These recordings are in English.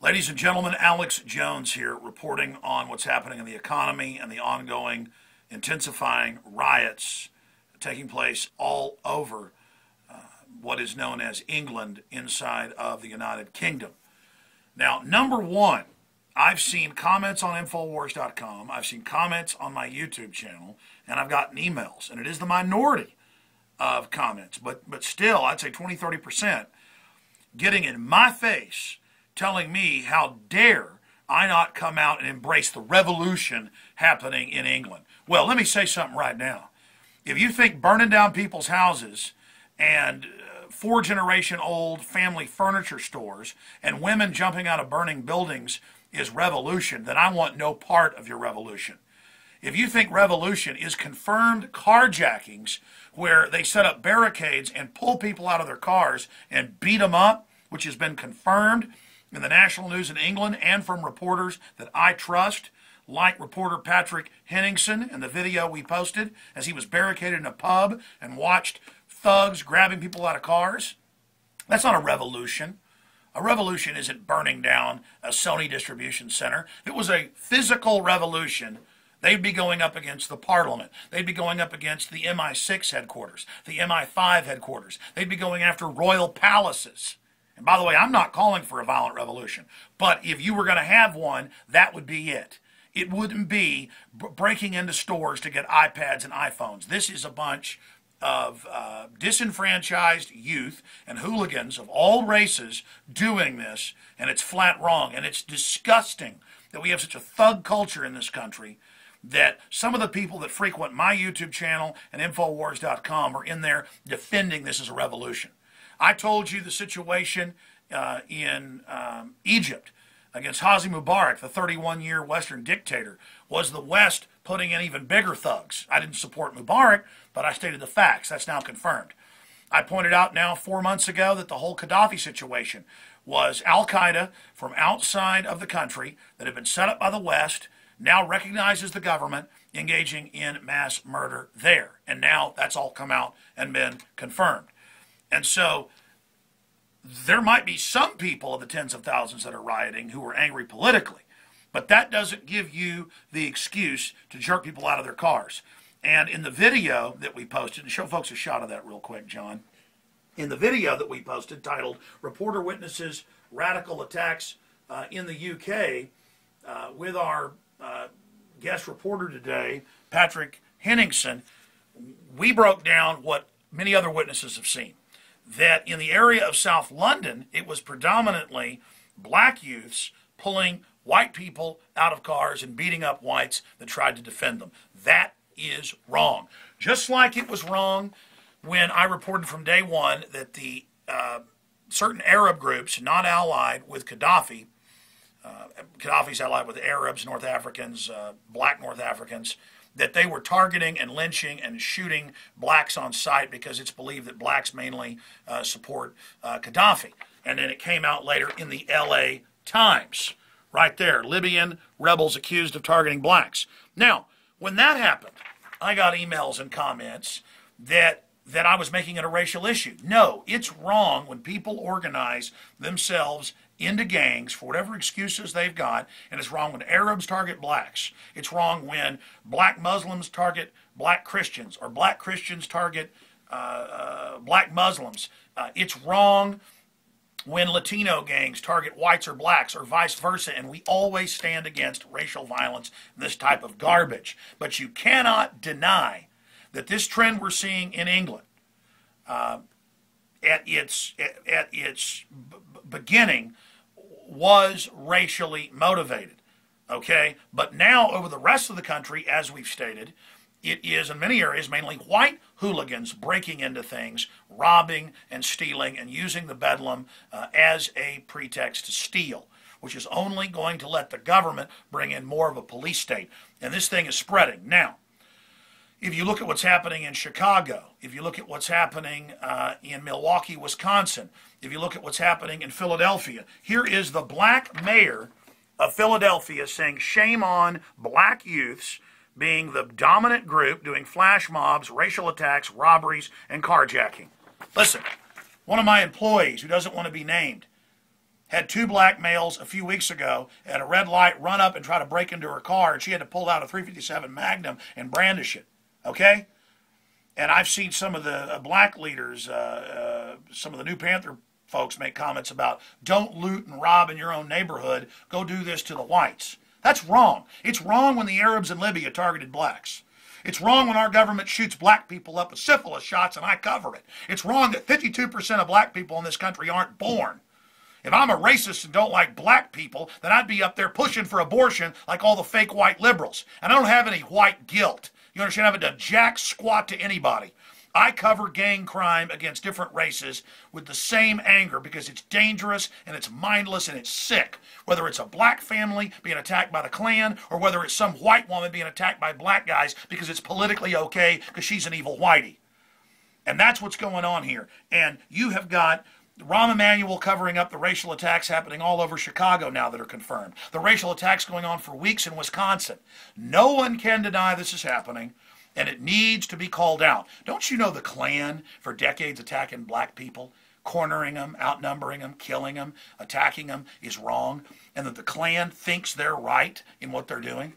Ladies and gentlemen, Alex Jones here reporting on what's happening in the economy and the ongoing intensifying riots taking place all over what is known as England inside of the United Kingdom. Now, number one, I've seen comments on Infowars.com, I've seen comments on my YouTube channel, and I've gotten emails, and it is the minority of comments, but still, I'd say 20-30% getting in my face telling me how dare I not come out and embrace the revolution happening in England. Well, let me say something right now. If you think burning down people's houses and four-generation-old family furniture stores and women jumping out of burning buildings is revolution, then I want no part of your revolution. If you think revolution is confirmed carjackings where they set up barricades and pull people out of their cars and beat them up, which has been confirmed in the national news in England and from reporters that I trust, like reporter Patrick Henningsen and the video we posted as he was barricaded in a pub and watched thugs grabbing people out of cars. That's not a revolution. A revolution isn't burning down a Sony distribution center. If it was a physical revolution, they'd be going up against the Parliament. They'd be going up against the MI6 headquarters, the MI5 headquarters. They'd be going after royal palaces. And by the way, I'm not calling for a violent revolution, but if you were going to have one, that would be it. It wouldn't be breaking into stores to get iPads and iPhones. This is a bunch of disenfranchised youth and hooligans of all races doing this, and it's flat wrong. And it's disgusting that we have such a thug culture in this country that some of the people that frequent my YouTube channel and Infowars.com are in there defending this as a revolution. I told you the situation in Egypt against Hosni Mubarak, the 31-year Western dictator, was the West putting in even bigger thugs. I didn't support Mubarak, but I stated the facts. That's now confirmed. I pointed out now 4 months ago that the whole Gaddafi situation was Al-Qaeda from outside of the country that had been set up by the West, now recognizes the government engaging in mass murder there. And now that's all come out and been confirmed. And so there might be some people of the tens of thousands that are rioting who are angry politically, but that doesn't give you the excuse to jerk people out of their cars. And in the video that we posted, and show folks a shot of that real quick, John. In the video that we posted titled Reporter Witnesses Radical Attacks in the UK with our guest reporter today, Patrick Henningsen, we broke down what many other witnesses have seen. That in the area of South London, it was predominantly black youths pulling white people out of cars and beating up whites that tried to defend them. That is wrong. Just like it was wrong when I reported from day one that the certain Arab groups not allied with Gaddafi, Gaddafi's allied with Arabs, North Africans, black North Africans, that they were targeting and lynching and shooting blacks on sight because it's believed that blacks mainly support Gaddafi. And then it came out later in the LA Times, right there, Libyan rebels accused of targeting blacks. Now, when that happened, I got emails and comments that I was making it a racial issue. No, it's wrong when people organize themselves into gangs for whatever excuses they've got, and it's wrong when Arabs target blacks. It's wrong when black Muslims target black Christians, or black Christians target black Muslims. It's wrong when Latino gangs target whites or blacks, or vice versa, and we always stand against racial violence and this type of garbage. But you cannot deny that this trend we're seeing in England at its beginning was racially motivated, okay? But now over the rest of the country, as we've stated, it is in many areas mainly white hooligans breaking into things, robbing and stealing and using the bedlam as a pretext to steal, which is only going to let the government bring in more of a police state. And this thing is spreading. Now, if you look at what's happening in Chicago, if you look at what's happening in Milwaukee, Wisconsin, if you look at what's happening in Philadelphia, here is the black mayor of Philadelphia saying shame on black youths being the dominant group doing flash mobs, racial attacks, robberies, and carjacking. Listen, one of my employees who doesn't want to be named had two black males a few weeks ago at a red light run up and try to break into her car, and she had to pull out a .357 Magnum and brandish it, okay? And I've seen some of the black leaders, some of the New Panther folks make comments about don't loot and rob in your own neighborhood, go do this to the whites. That's wrong. It's wrong when the Arabs in Libya targeted blacks. It's wrong when our government shoots black people up with syphilis shots and I cover it. It's wrong that 52% of black people in this country aren't born. If I'm a racist and don't like black people, then I'd be up there pushing for abortion like all the fake white liberals. And I don't have any white guilt. You understand? I haven't done jack squat to anybody. I cover gang crime against different races with the same anger because it's dangerous and it's mindless and it's sick. Whether it's a black family being attacked by the Klan or whether it's some white woman being attacked by black guys because it's politically okay because she's an evil whitey. And that's what's going on here. And you have got Rahm Emanuel covering up the racial attacks happening all over Chicago now that are confirmed. The racial attacks going on for weeks in Wisconsin. No one can deny this is happening, and it needs to be called out. Don't you know the Klan for decades attacking black people, cornering them, outnumbering them, killing them, attacking them is wrong, and that the Klan thinks they're right in what they're doing?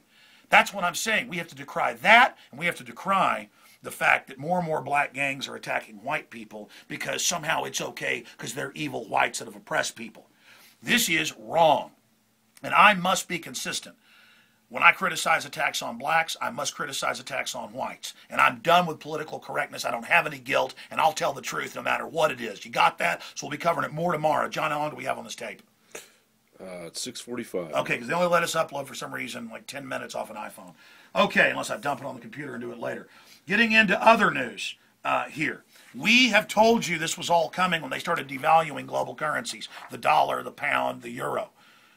That's what I'm saying. We have to decry that, and we have to decry the fact that more and more black gangs are attacking white people because somehow it's okay because they're evil whites that have oppressed people. This is wrong. And I must be consistent. When I criticize attacks on blacks, I must criticize attacks on whites. And I'm done with political correctness. I don't have any guilt, and I'll tell the truth no matter what it is. You got that? So we'll be covering it more tomorrow. John, how long do we have on this tape? It's 6:45. Okay, because they only let us upload for some reason like 10 minutes off an iPhone. Okay, unless I dump it on the computer and do it later. Getting into other news here. We have told you this was all coming when they started devaluing global currencies. The dollar, the pound, the euro.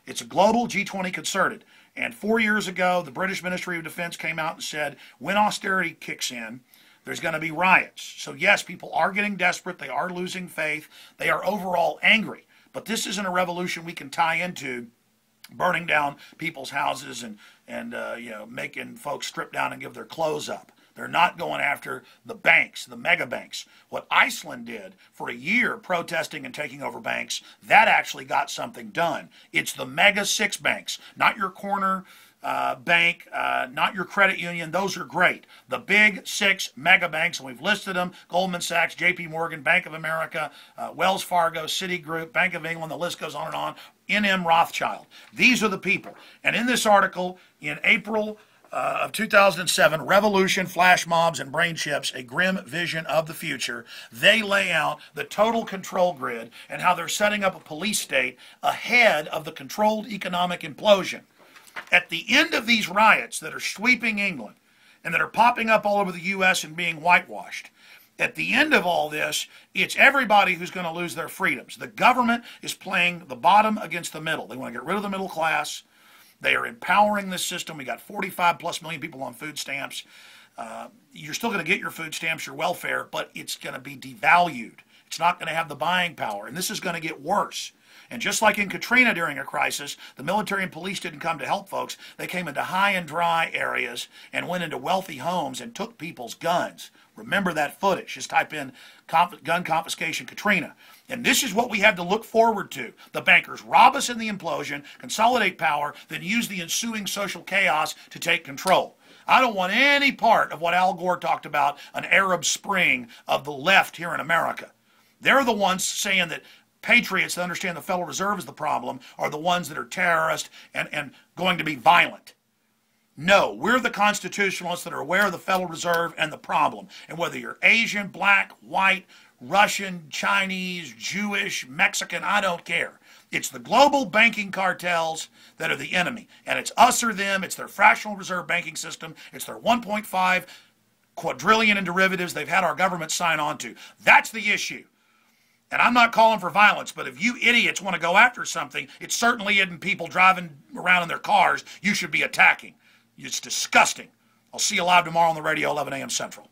It's a global G20 concerted. And 4 years ago, the British Ministry of Defense came out and said, when austerity kicks in, there's going to be riots. So yes, people are getting desperate. They are losing faith. They are overall angry. But this isn't a revolution we can tie into burning down people's houses and making folks strip down and give their clothes up. They're not going after the banks, the mega banks. What Iceland did for a year protesting and taking over banks, that actually got something done. It's the mega six banks, not your corner bank, not your credit union. Those are great. The big six mega banks, and we've listed them: Goldman Sachs, JP Morgan, Bank of America, Wells Fargo, Citigroup, Bank of England, the list goes on and on, NM Rothschild. These are the people. And in this article, in April of 2007, Revolution, Flash Mobs, and Brain Chips, a grim vision of the future, they lay out the total control grid and how they're setting up a police state ahead of the controlled economic implosion. At the end of these riots that are sweeping England and that are popping up all over the U.S. and being whitewashed, at the end of all this, it's everybody who's going to lose their freedoms. The government is playing the bottom against the middle. They want to get rid of the middle class. They are empowering this system. We got 45+ million people on food stamps. You're still going to get your food stamps, your welfare, but it's going to be devalued. It's not going to have the buying power, and this is going to get worse. And just like in Katrina during a crisis, the military and police didn't come to help folks. They came into high and dry areas and went into wealthy homes and took people's guns. Remember that footage. Just type in gun confiscation Katrina. And this is what we have to look forward to. The bankers rob us in the implosion, consolidate power, then use the ensuing social chaos to take control. I don't want any part of what Al Gore talked about, an Arab Spring of the left here in America. They're the ones saying that patriots that understand the Federal Reserve is the problem are the ones that are terrorists and going to be violent. No, we're the constitutionalists that are aware of the Federal Reserve and the problem. And whether you're Asian, black, white, Russian, Chinese, Jewish, Mexican, I don't care. It's the global banking cartels that are the enemy. And it's us or them. It's their fractional reserve banking system. It's their 1.5 quadrillion in derivatives they've had our government sign on to. That's the issue. And I'm not calling for violence, but if you idiots want to go after something, it certainly isn't people driving around in their cars you should be attacking. It's disgusting. I'll see you live tomorrow on the radio, 11 a.m. Central.